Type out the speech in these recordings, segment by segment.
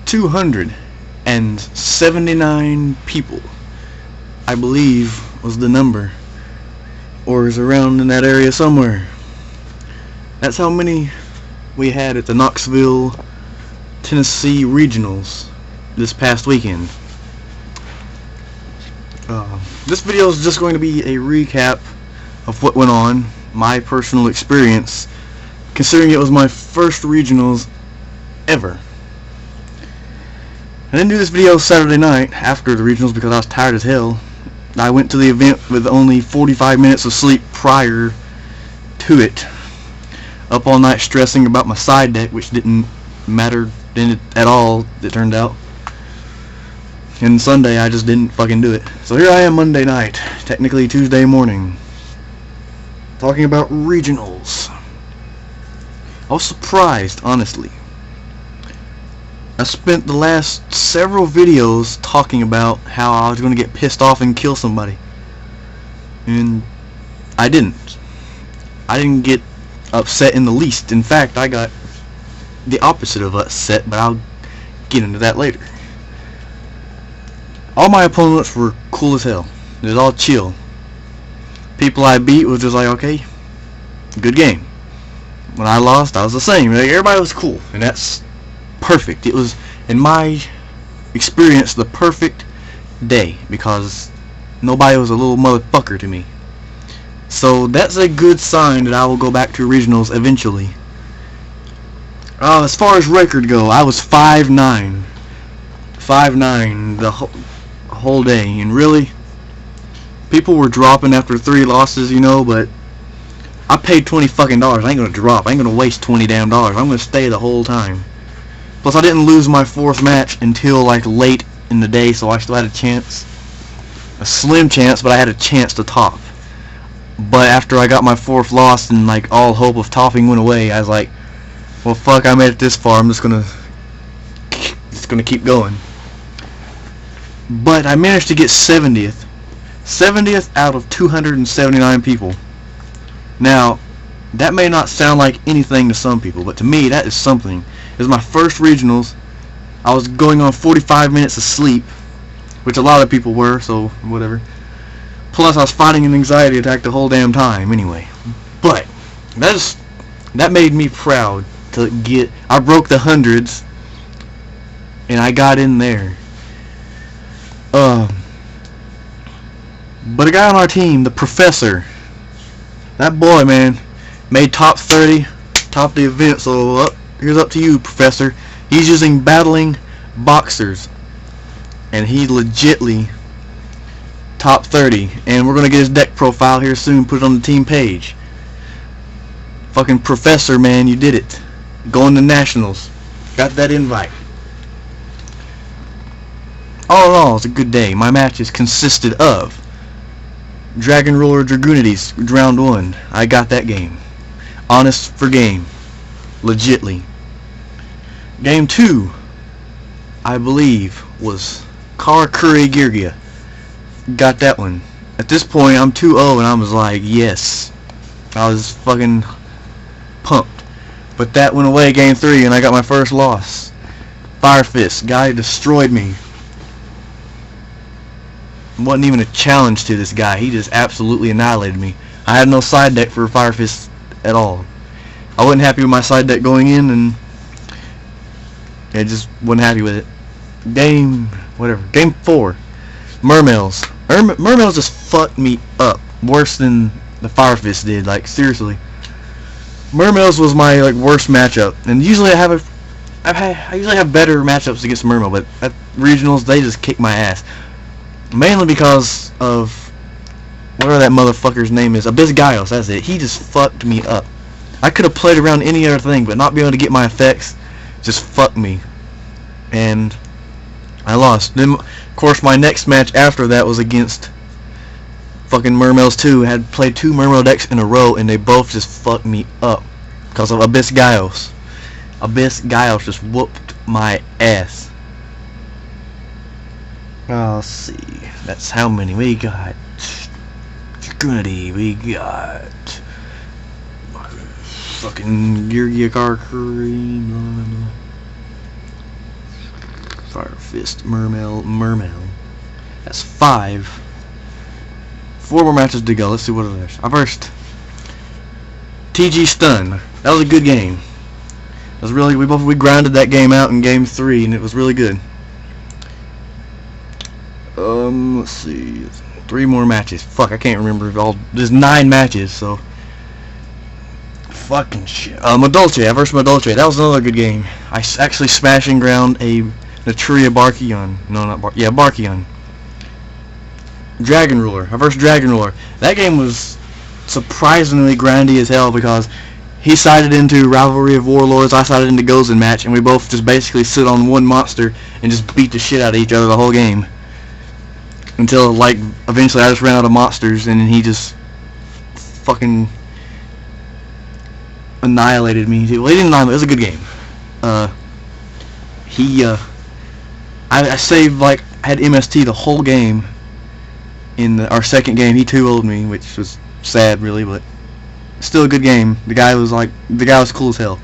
279 people, I believe, was the number, or is around in that area somewhere. That's how many we had at the Knoxville, Tennessee regionals this past weekend. This video is just going to be a recap of what went on, my personal experience, considering it was my first regionals ever. I didn't do this video Saturday night after the regionals because I was tired as hell. I went to the event with only 45 minutes of sleep prior to it, up all night stressing about my side deck, which didn't matter at all, it turned out. And Sunday I just didn't fucking do it. So here I am Monday night, technically Tuesday morning, talking about regionals. I was surprised, honestly. I spent the last several videos talking about how I was going to get pissed off and kill somebody, and I didn't. I didn't get upset in the least. In fact, I got the opposite of upset, but I'll get into that later. All my opponents were cool as hell. It was all chill. People I beat was just like, okay, good game. When I lost, I was the same. Like, everybody was cool, and that's perfect. It was, in my experience, the perfect day because nobody was a little motherfucker to me. So that's a good sign that I will go back to regionals eventually. As far as record go, I was 5-9. 5-9 the whole day, and really, people were dropping after 3 losses, you know, but I paid $20 fucking. I ain't gonna drop. I ain't gonna waste $20 damn. I'm gonna stay the whole time. Plus, I didn't lose my 4th match until like late in the day, so I still had a chance. A slim chance, but I had a chance to top. But after I got my 4th loss and like all hope of topping went away, I was like, well, fuck, I made it this far. I'm just gonna keep going. But I managed to get 70th. 70th out of 279 people. Now, that may not sound like anything to some people, but to me, that is something. It was my first regionals. I was going on 45 minutes of sleep, which a lot of people were, so whatever. Plus, I was fighting an anxiety attack the whole damn time, anyway. But that made me proud to get. I broke the hundreds, and I got in there. But a guy on our team, the Professor, that boy, man, made top 30, top the event. So here's up to you, Professor. He's using battling boxers, and he legitly top 30. And we're gonna get his deck profile here soon. Put it on the team page. Fucking Professor, man, you did it. Going to nationals. Got that invite. All in all, it's a good day. My matches consisted of Dragon Roller Dragoonities, round 1. I got that game. Honest for game. Legitly. Game 2, I believe, was Kar Curry Girgia. Got that one. At this point, I'm 2-0, and I was like, yes. I was fucking pumped. But that went away game 3, and I got my first loss. Fire Fist. Guy destroyed me. Wasn't even a challenge to this guy. He just absolutely annihilated me. I had no side deck for Fire Fist at all. I wasn't happy with my side deck going in, and I just wasn't happy with it. Game 4, Mermails. Mermails just fucked me up worse than the Fire Fist did. Like, seriously. Mermails was my like worst matchup, and usually I usually have better matchups against Mermail, but at regionals they just kick my ass. Mainly because of whatever that motherfucker's name is, Abyss Giles, that's it. He just fucked me up. I could have played around any other thing, but not being able to get my effects just fucked me. And I lost. Then, of course, my next match after that was against fucking Mermails 2. I had played 2 Mermail decks in a row, and they both just fucked me up because of Abyss Giles. Abyss Giles just whooped my ass. Let's see. That's how many we got. Trinity, we got fucking Curry, Fire Fist, Mermail. That's 5. 4 more matches to go. Let's see what it is. First, TG Stun. That was a good game. It was really, we grinded that game out in game 3, and it was really good. Let's see, 3 more matches. Fuck, I can't remember all. There's 9 matches, so fucking shit. Madolche versus Madolche. That was another good game. I actually smashed and ground a Natria Barkion. No, not Barkion. Dragon Ruler versus Dragon Ruler. That game was surprisingly grindy as hell because he sided into Rivalry of Warlords, I sided into Gozen match, and we both just basically sit on one monster and just beat the shit out of each other the whole game. Until, like, eventually I just ran out of monsters and he just fucking annihilated me. Well, he didn't annihilate me. It was a good game. I saved, like, I had MST the whole game. In our second game, he 2-0'd me, which was sad, really, but still a good game. The guy was cool as hell.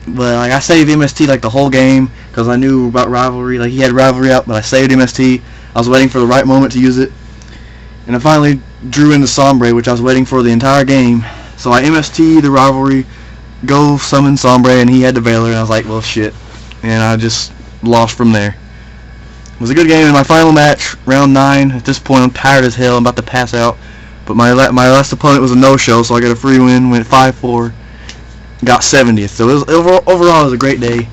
But like, I saved MST like the whole game because I knew about Rivalry. Like, he had Rivalry out, but I saved MST. I was waiting for the right moment to use it, and I finally drew in the Sombre, which I was waiting for the entire game. So I MST the Rivalry, go summon Sombre, and he had the Valor, and I was like, well, shit. And I just lost from there. It was a good game. In my final match, round 9. At this point, I'm tired as hell. I'm about to pass out. But my last opponent was a no-show, so I got a free win. Went 5-4. Got 70th. So it was, overall, it was a great day.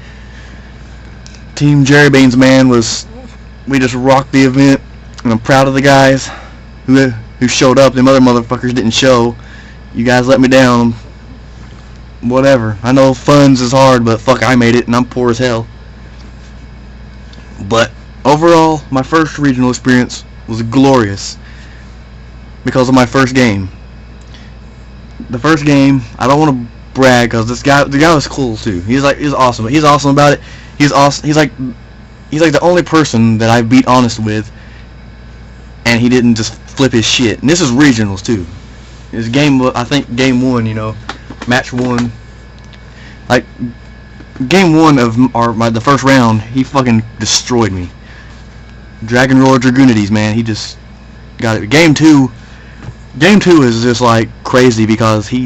Team Jerry Beans Man we just rocked the event, and I'm proud of the guys who showed up. Them other motherfuckers didn't show. You guys let me down. Whatever. I know funds is hard, but fuck, I made it, and I'm poor as hell. But overall, my first regional experience was glorious because of my first game. The first game, I don't want to brag because the guy was cool too. He's awesome. He's awesome about it. He's awesome. He's like the only person that I beat honest with, and he didn't just flip his shit. And this is regionals too. It's I think game 1, you know, match 1. Like game 1 of the first round, he fucking destroyed me. Dragon Roller Dragoonides, man, he just got it. Game 2 is just like crazy because he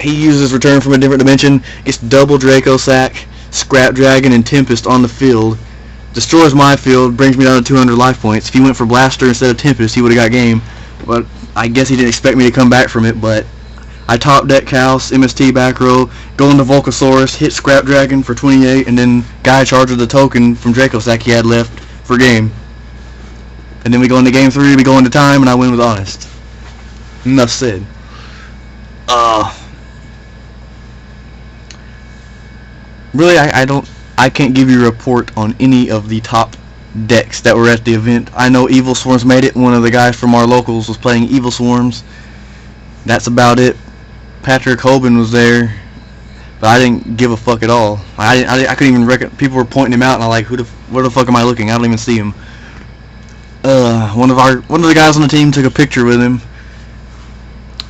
uses Return from a Different Dimension, gets double Draco Sack, Scrap Dragon, and Tempest on the field, destroys my field, brings me down to 200 life points. If he went for Blaster instead of Tempest, he would have got game, but I guess he didn't expect me to come back from it. But I top deck House, MST back row, go into Volcasaurus, hit Scrap Dragon for 28, and then guy charges the token from Draco Sack he had left for game. And then we go into game 3, we go into time, and I win with Honest. Enough said. Really, I can't give you a report on any of the top decks that were at the event. I know Evil Swarms made it. One of the guys from our locals was playing Evil Swarms. That's about it. Patrick Hoban was there, but I didn't give a fuck at all. I couldn't even reckon. People were pointing him out, and I'm like, where the fuck am I looking? I don't even see him. One of the guys on the team took a picture with him.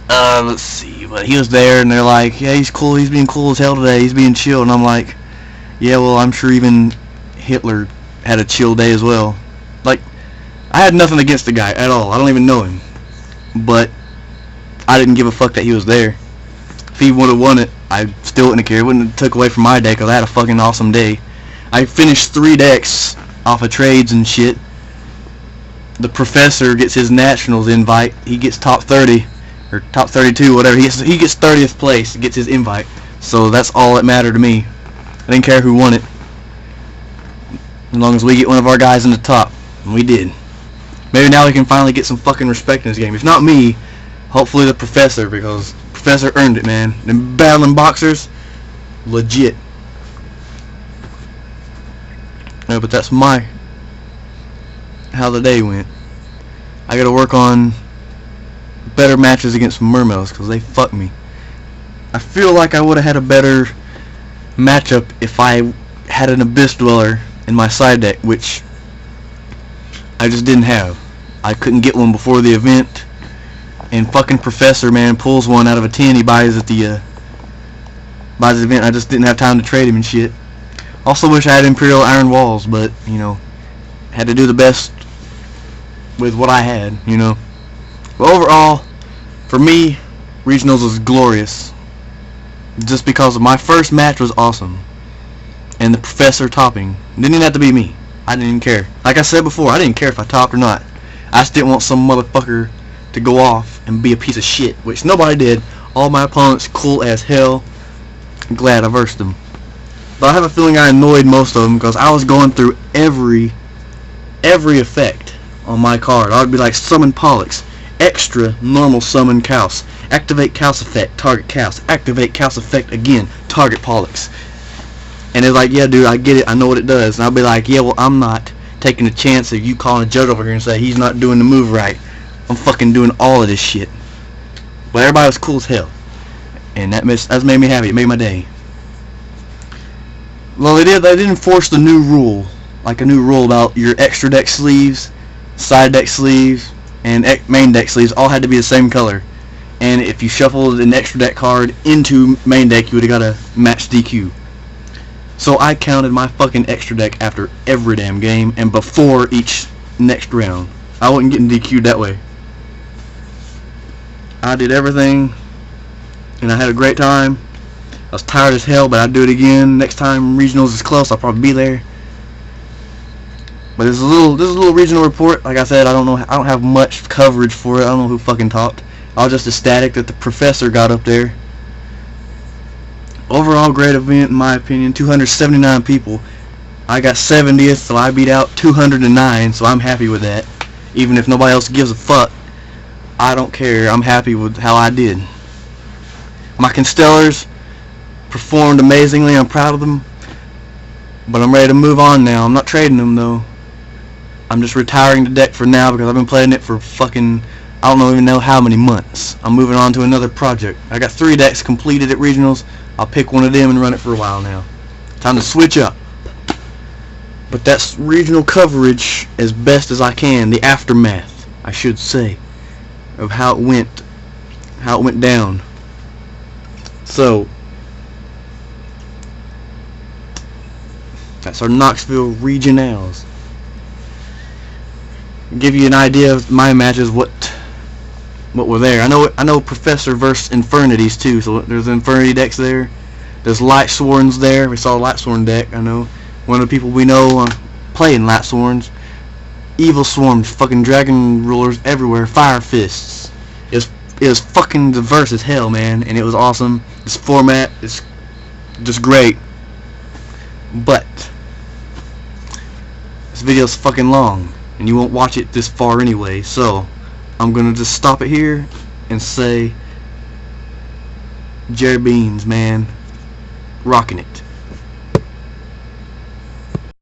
Let's see, but he was there, and they're like, yeah, he's cool. He's being cool as hell today. He's being chill, and I'm like, yeah, well, I'm sure even Hitler had a chill day as well. Like, I had nothing against the guy at all. I don't even know him, but I didn't give a fuck that he was there. If he would have won it, I still wouldn't have cared. It wouldn't have took away from my day because I had a fucking awesome day. I finished 3 decks off of trades and shit. The professor gets his nationals invite. He gets top 30 or top 32, whatever. He gets 30th place. Gets his invite. So that's all that mattered to me. I didn't care who won it, as long as we get one of our guys in the top. And we did. Maybe now we can finally get some fucking respect in this game. If not me, hopefully the professor, because Professor earned it, man. Them battling boxers, legit. No, but that's how the day went. I gotta work on better matches against Mermails because they fucked me. I feel like I would have had a better matchup if I had an Abyss Dweller in my side deck, which I just didn't have. I couldn't get one before the event. and fucking Professor, man, pulls one out of a tin he buys at the event. I just didn't have time to trade him and shit. Also wish I had Imperial Iron Walls, but, you know, had to do the best with what I had, you know. But overall, for me, Regionals was glorious. Just because my first match was awesome. And the Professor topping. It didn't even have to be me. I didn't even care. Like I said before, I didn't care if I topped or not. I just didn't want some motherfucker to go off and be a piece of shit, which nobody did. All my opponents cool as hell. I'm glad I versed them. But I have a feeling I annoyed most of them because I was going through every effect on my card. I would be like, summon Pollux, extra normal summon Kaus, activate Kaus effect, target Kaus, activate Kaus effect again, target Pollux. And it's like, yeah, dude, I get it, I know what it does. And I'll be like, yeah, well, I'm not taking a chance of you calling a judge over here and say he's not doing the move right. I'm fucking doing all of this shit. But everybody was cool as hell, and that made me happy. It made my day. Well, they did enforce the new rule, like a new rule about your extra deck sleeves, side deck sleeves, and main deck sleeves all had to be the same color. And if you shuffled an extra deck card into main deck, you would have got a match DQ. So I counted my fucking extra deck after every damn game and before each next round. I wasn't getting DQ'd that way. I did everything, and I had a great time. I was tired as hell, but I'd do it again. Next time Regionals is close, I'll probably be there. But this is a little regional report. Like I said, I don't have much coverage for it. I don't know who fucking talked. I was just ecstatic that the Professor got up there. Overall, great event in my opinion. 279 people. I got 70th, so I beat out 209. So I'm happy with that. Even if nobody else gives a fuck, I don't care. I'm happy with how I did. My Constellars performed amazingly. I'm proud of them. But I'm ready to move on now. I'm not trading them though. I'm just retiring the deck for now because I've been playing it for fucking, I don't even know how many months. I'm moving on to another project. I got 3 decks completed at Regionals. I'll pick one of them and run it for a while now. Time to switch up. But that's regional coverage as best as I can. The aftermath, I should say, of how it went down. So that's our Knoxville Regionals. Give you an idea of my matches, what were there. I know Professor versus Infernities too, so there's Infernity decks there. There's Light Sworns there. We saw a Light Sworn deck. I know one of the people we know playing Light Sworns. Evil Swarms, fucking Dragon Rulers everywhere, Fire Fists. It was fucking diverse as hell, man, and it was awesome. This format is just great. But this video's fucking long, and you won't watch it this far anyway, so I'm gonna just stop it here and say Jerry Beans, man, rocking it.